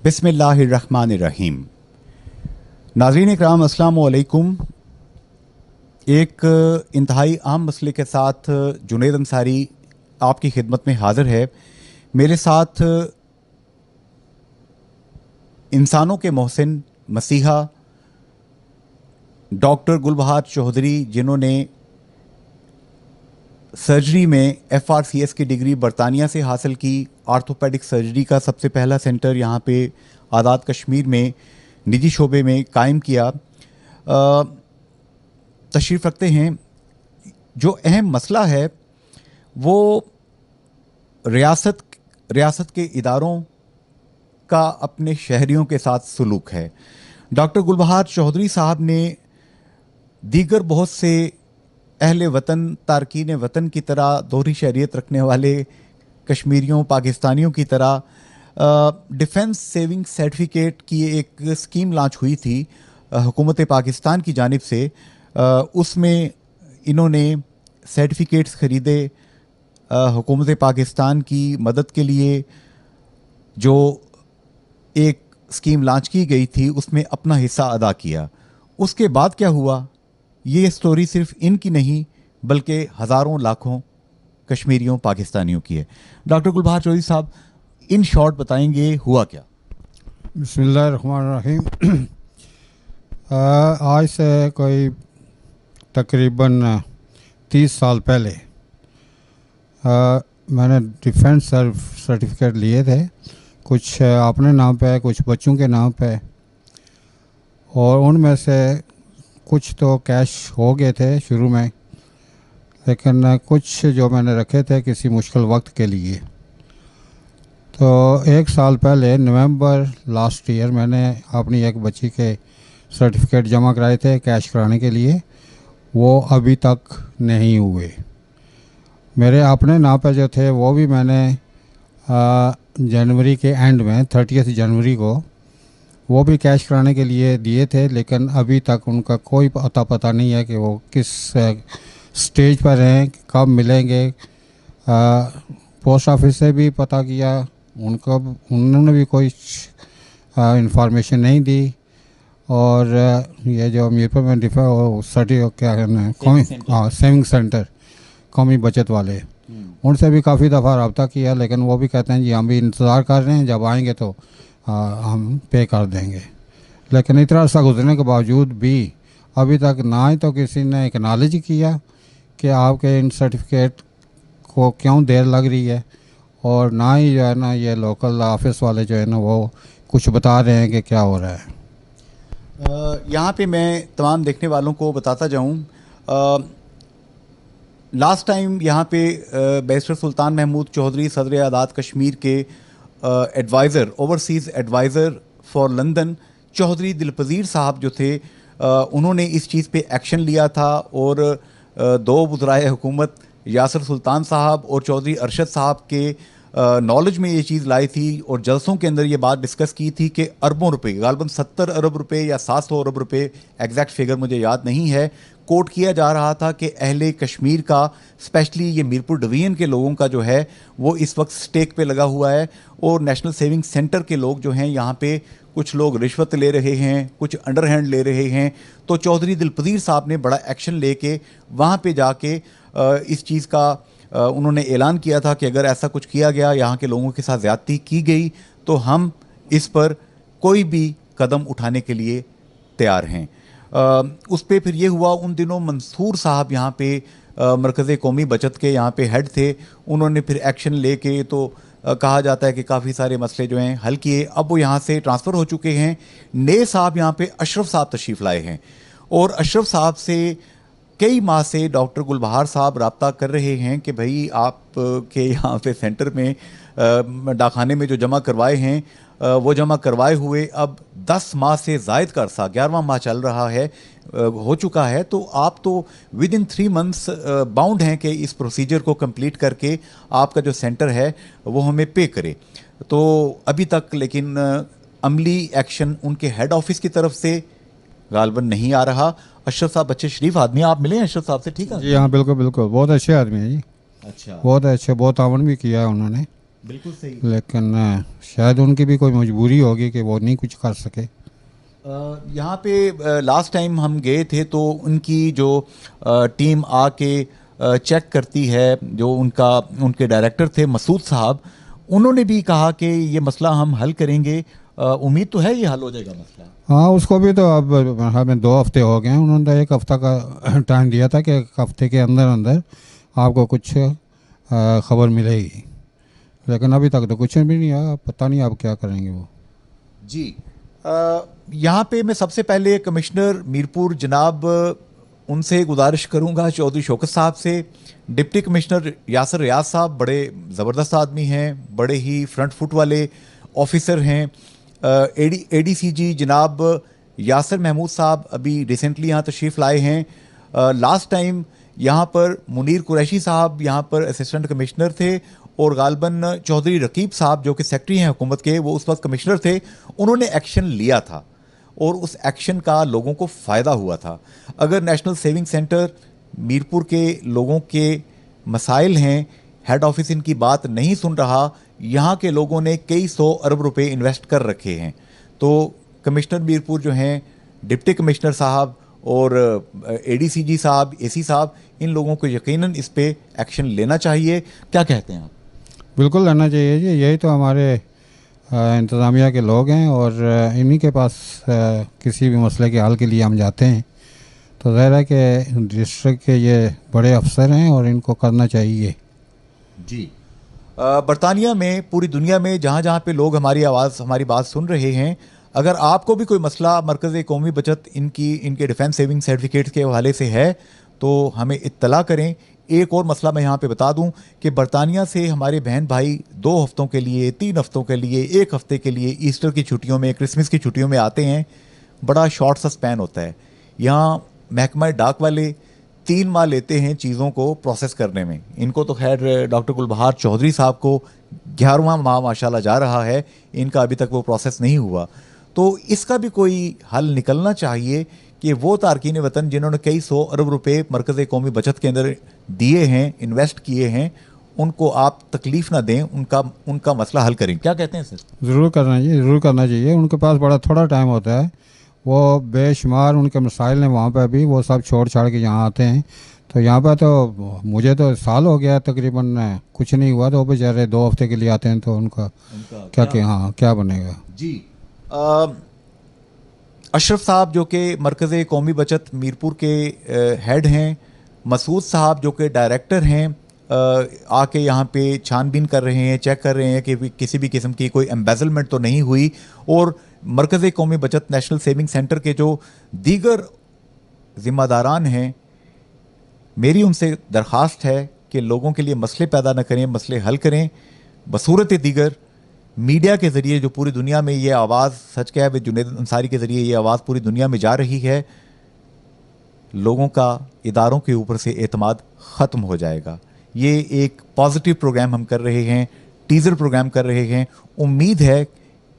बिस्मिल्लाहिर्रहमानिर्रहीम। नाज़रीन इकराम, अस्सलामु अलैकुम। एक इंतहाई अहम मसले के साथ जुनैद अंसारी आपकी खिदमत में हाज़िर है। मेरे साथ इंसानों के मोहसिन मसीहा डॉक्टर गुलबहार चौधरी, जिन्होंने सर्जरी में FRCS की डिग्री बरतानिया से हासिल की। आर्थोपेडिक सर्जरी का सबसे पहला सेंटर यहाँ पे आज़ाद कश्मीर में निजी शोबे में कायम किया। तशरीफ़ रखते हैं। जो अहम मसला है वो रियासत के इदारों का अपने शहरियों के साथ सलूक है। डॉक्टर गुलबहार चौधरी साहब ने दीगर बहुत से अहले वतन, तारकीन वतन की तरह, दोहरी शहरियत रखने वाले कश्मीरियों, पाकिस्तानियों की तरह डिफेंस सेविंग सर्टिफिकेट की एक स्कीम लॉन्च हुई थी हुकूमत पाकिस्तान की जानिब से। उसमें इन्होंने सर्टिफिकेट्स ख़रीदे हुकूमत पाकिस्तान की मदद के लिए। जो एक स्कीम लॉन्च की गई थी उसमें अपना हिस्सा अदा किया। उसके बाद क्या हुआ, ये स्टोरी सिर्फ इनकी नहीं बल्कि हज़ारों लाखों कश्मीरियों, पाकिस्तानियों की है। डॉक्टर गुलबहार चौधरी साहब, इन शॉर्ट बताएंगे हुआ क्या? बिस्मिल्लाहिर्रहमानिर्रहीम। आज से कोई तकरीबन 30 साल पहले मैंने डिफेंस सर्टिफिकेट लिए थे, कुछ अपने नाम पे, कुछ बच्चों के नाम पे, और उनमें से कुछ तो कैश हो गए थे शुरू में, लेकिन कुछ जो मैंने रखे थे किसी मुश्किल वक्त के लिए। तो 1 साल पहले नवंबर लास्ट ईयर मैंने अपनी एक बच्ची के सर्टिफिकेट जमा कराए थे कैश कराने के लिए। वो अभी तक नहीं हुए। मेरे अपने नाम पे जो थे वो भी मैंने जनवरी के एंड में 30 जनवरी को वो भी कैश कराने के लिए दिए थे, लेकिन अभी तक उनका कोई पता नहीं है कि वो किस स्टेज पर हैं, कब मिलेंगे। पोस्ट ऑफिस से भी पता किया, उन्होंने भी कोई इंफॉर्मेशन नहीं दी। और ये जो मीरपुर में क्या कहना, सेविंग सेंटर कौमी बचत वाले, उनसे भी काफ़ी दफ़ा रब्ता किया, लेकिन वो भी कहते हैं जी हम भी इंतज़ार कर रहे हैं, जब आएंगे तो हम पे कर देंगे। लेकिन इतना अर्सा गुजरने के बावजूद भी अभी तक ना ही तो किसी ने एक्नॉलेज किया कि आपके इन सर्टिफिकेट को क्यों देर लग रही है, और ना ही जो है ना ये लोकल ऑफिस वाले जो है ना वो कुछ बता रहे हैं कि क्या हो रहा है। यहाँ पे मैं तमाम देखने वालों को बताता जाऊँ, लास्ट टाइम यहाँ पे बैरिस्टर सुल्तान महमूद चौधरी, सदर आज़ाद कश्मीर के adviser, overseas adviser for London, Chaudhry Dilpazir साहब जो थे, उन्होंने इस चीज़ पे एक्शन लिया था। और 2 वज़राए हुकूमत, यासर सुल्तान साहब और चौधरी अरशद साहब के नॉलेज में ये चीज़ लाई थी, और जलसों के अंदर ये बात डिस्कस की थी कि अरबों रुपए, गालबन 70 अरब रुपए या 700 अरब रुपए, एग्जैक्ट फिगर मुझे याद नहीं है, कोट किया जा रहा था कि अहले कश्मीर का, स्पेशली ये मीरपुर डिवीज़न के लोगों का जो है वो इस वक्त स्टेक पे लगा हुआ है। और नेशनल सेविंग सेंटर के लोग जो हैं यहाँ पे, कुछ लोग रिश्वत ले रहे हैं, कुछ अंडर हैंड ले रहे हैं। तो चौधरी दिलपजीर साहब ने बड़ा एक्शन लेके वहाँ पे जाके इस चीज़ का उन्होंने ऐलान किया था कि अगर ऐसा कुछ किया गया, यहाँ के लोगों के साथ ज़्यादती की गई, तो हम इस पर कोई भी कदम उठाने के लिए तैयार हैं। उस पर फिर ये हुआ, उन दिनों मंसूर साहब यहाँ पे मरकज़ कौमी बचत के यहाँ पे हेड थे, उन्होंने फिर एक्शन लेके तो कहा जाता है कि काफ़ी सारे मसले जो हैं हल किए। अब वो यहाँ से ट्रांसफ़र हो चुके हैं। नए साहब यहाँ पे अशरफ साहब तशरीफ़ लाए हैं, और अशरफ साहब से कई माह से डॉक्टर गुलबहार साहब रब्ता कर रहे हैं कि भाई आप के यहाँ पे सेंटर में डाकखाने में जो जमा करवाए हैं वो जमा करवाए हुए अब 10 माह से ज़ायद का अरसा, 11वां माह चल रहा है, हो चुका है, तो आप तो विद इन 3 मंथ्स बाउंड हैं कि इस प्रोसीजर को कंप्लीट करके आपका जो सेंटर है वो हमें पे करे। तो अभी तक लेकिन अमली एक्शन उनके हेड ऑफिस की तरफ से गालबन नहीं आ रहा। अशरफ साहब अच्छे शरीफ आदमी, आप मिले अशरफ साहब से? ठीक है जी हाँ, बिल्कुल बिल्कुल, बहुत अच्छे आदमी हैं जी। अच्छा, बहुत अच्छे, बहुत तावन भी किया है उन्होंने। बिल्कुल सही। लेकिन शायद उनकी भी कोई मजबूरी होगी कि वो नहीं कुछ कर सके। यहाँ पे लास्ट टाइम हम गए थे तो उनकी जो टीम आके चेक करती है, जो उनके डायरेक्टर थे मसूद साहब, उन्होंने भी कहा कि ये मसला हम हल करेंगे। उम्मीद तो है ये हल हो जाएगा मसला। हाँ, उसको भी तो अब हमें 2 हफ्ते हो गए हैं। उन्होंने तो 1 हफ्ता का टाइम दिया था कि 1 हफ्ते के अंदर अंदर आपको कुछ खबर मिलेगी, लेकिन अभी तक तो कुछ भी नहीं आया। पता नहीं अब क्या करेंगे वो। जी, यहाँ पे मैं सबसे पहले कमिश्नर मीरपुर जनाब उनसे गुजारिश करूँगा, चौधरी शौकत साहब से। डिप्टी कमिश्नर यासर रियाज साहब बड़े ज़बरदस्त आदमी हैं, बड़े ही फ्रंट फुट वाले ऑफिसर हैं। एडीसीजी जनाब यासर महमूद साहब अभी रिसेंटली यहाँ तशरीफ़ लाए हैं। लास्ट टाइम यहाँ पर मुनीर कुरैशी साहब यहाँ पर असिस्टेंट कमिश्नर थे, और गालबन चौधरी रकीब साहब जो कि सेक्रेटरी हैं हुकूमत के, वो उस वक्त कमिश्नर थे। उन्होंने एक्शन लिया था और उस एक्शन का लोगों को फ़ायदा हुआ था। अगर नेशनल सेविंग सेंटर मीरपुर के लोगों के मसाइल हैं, हेड ऑफिस इनकी बात नहीं सुन रहा, यहाँ के लोगों ने कई 100 अरब रुपए इन्वेस्ट कर रखे हैं। तो कमिश्नर मीरपुर जो हैं, डिप्टी कमिश्नर साहब और एडीसीजी साहब, एसी साहब, इन लोगों को यकीनन इस पे एक्शन लेना चाहिए। क्या कहते हैं आप? बिल्कुल लेना चाहिए जी। यही तो हमारे इंतज़ामिया के लोग हैं, और इन्हीं के पास किसी भी मसले के हल के लिए हम जाते हैं। तो ज़ाहिर है कि डिस्ट्रिक्ट के ये बड़े अफसर हैं और इनको करना चाहिए। जी, बरतानिया में, पूरी दुनिया में जहाँ जहाँ पे लोग हमारी आवाज़, हमारी बात सुन रहे हैं, अगर आपको भी कोई मसला मरकज़ कौमी बचत इनके डिफेंस सेविंग सर्टिफिकेट के हवाले से है तो हमें इत्तला करें। एक और मसला मैं यहाँ पे बता दूं कि बरतानिया से हमारे बहन भाई 2 हफ्तों के लिए, 3 हफ्तों के लिए, 1 हफ्ते के लिए, ईस्टर की छुट्टियों में, क्रिसमस की छुट्टियों में आते हैं। बड़ा शॉर्ट सा स्पैन होता है। यहाँ महकमा डाक वाले 3 माह लेते हैं चीज़ों को प्रोसेस करने में। इनको तो खैर डॉक्टर गुलबहार चौधरी साहब को 11वां माह माशाल्लाह जा रहा है, इनका अभी तक वो प्रोसेस नहीं हुआ। तो इसका भी कोई हल निकलना चाहिए कि वो तारकीन वतन जिन्होंने कई 100 अरब रुपए मरकज़ कौमी बचत के अंदर दिए हैं, इन्वेस्ट किए हैं, उनको आप तकलीफ ना दें, उनका मसला हल करें। क्या कहते हैं सर? ज़रूर करना चाहिए, ज़रूर करना चाहिए। उनके पास बड़ा थोड़ा टाइम होता है। वो बेशुमार उनके मसाइल हैं वहाँ पर भी, वो सब छोड़ छाड़ के यहाँ आते हैं। तो यहाँ पर तो मुझे तो साल हो गया तकरीबन, कुछ नहीं हुआ। तो वो बेचारे 2 हफ्ते के लिए आते हैं, तो उनका क्या हाँ क्या बनेगा जी। अशरफ साहब जो कि मरकज़ कौमी बचत मीरपुर के हेड हैं, मसूद साहब जो कि डायरेक्टर हैं, आके यहाँ पे छानबीन कर रहे हैं, चेक कर रहे हैं कि किसी भी किस्म की कोई एम्बेजलमेंट तो नहीं हुई। और मरकज़ कौमी बचत नेशनल सेविंग सेंटर के जो दीगर ज़िम्मेदारान हैं, मेरी उनसे दरख्वास्त है कि लोगों के लिए मसले पैदा न करें, मसले हल करें। बसूरत दीगर मीडिया के ज़रिए जो पूरी दुनिया में ये आवाज़, सच क्या है, जुनैद अंसारी के ज़रिए ये आवाज़ पूरी दुनिया में जा रही है, लोगों का इदारों के ऊपर से एतमाद ख़त्म हो जाएगा। ये एक पॉजिटिव प्रोग्राम हम कर रहे हैं, टीज़र प्रोग्राम कर रहे हैं। उम्मीद है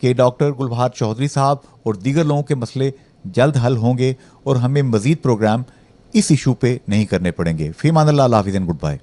कि डॉक्टर गुलबहार चौधरी साहब और दीगर लोगों के मसले जल्द हल होंगे और हमें मज़ीद प्रोग्राम इस इशू पे नहीं करने पड़ेंगे। फ़ी अमान अल्लाह, हाफ़िज़ एंड गुड बाय।